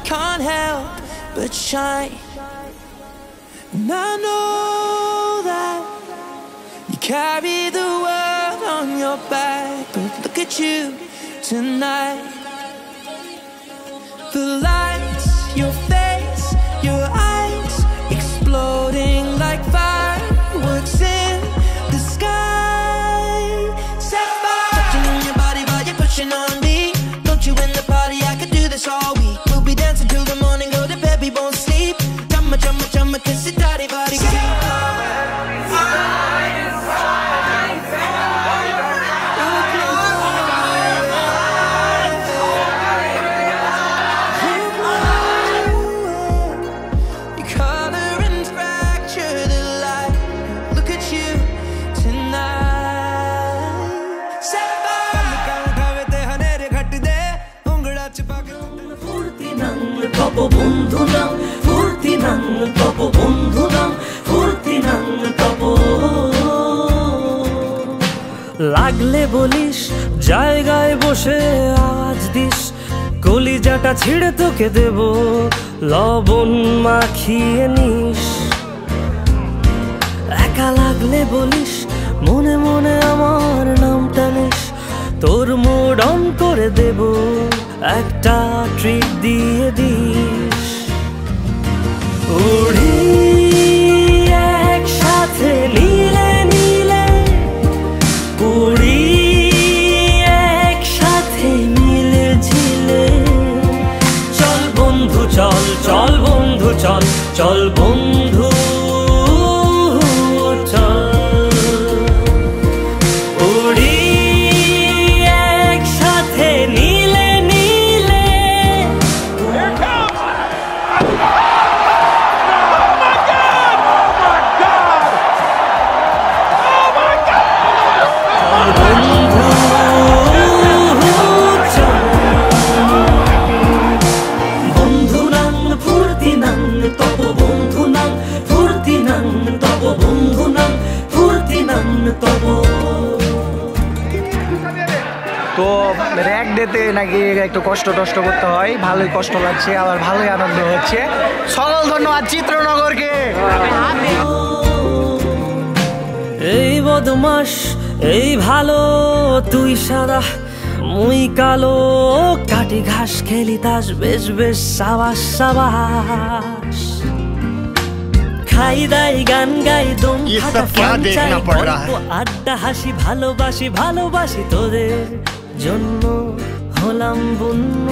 can't help but shine. And I know that you carry the world on your back, but look at you tonight. The lights, your face, your eyes, exploding like fireworks in the sky. Set fire, touching on your body while you're pushing on me. Don't you in the party, I could do this all week. We'll be dancing till the morning, go to bed, we won't sleep. Chumma, chumma, chumma, kiss it, daddy, body. বন্ধু নাম ফুর্তি নাম তপ বন্ধু নাম ফুর্তি নাম তপ লাগলে বলিস জায়গায় বসে আওয়াজ দিস কলিজাটা ছিঁড়ে তোকে দেব লবণ মাখিয়ে নিস একা লাগলে বলিস মনে মনে আমার নামটা নিস তোর মুড অন করে দেব একটা ট্রিট দিয়ে দিস উড়ি একসাথে নীলে নীলে উড়ি একসাথে মিলে ঝিলে চল বন্ধু চল চল বন্ধু চল চল বন্ধু তো র্যাক ডেতে নাকি একটু কষ্ট করতে হয়, ভালোই কষ্ট লাগছে আবার ভালোই আনন্দ হচ্ছে। সকল ধন্যবাদ চিত্রনগরকে। এই বদমাস এই ভালো তুই সাদা মুই কালো কাটি ঘাস খেলি তাস বেশ বেশ সাবাস সাবাস খাই দাই গান গাই দম আড্ডা হাসি ভালোবাসি ভালোবাসি তোদের জন্য হলাম বন্য।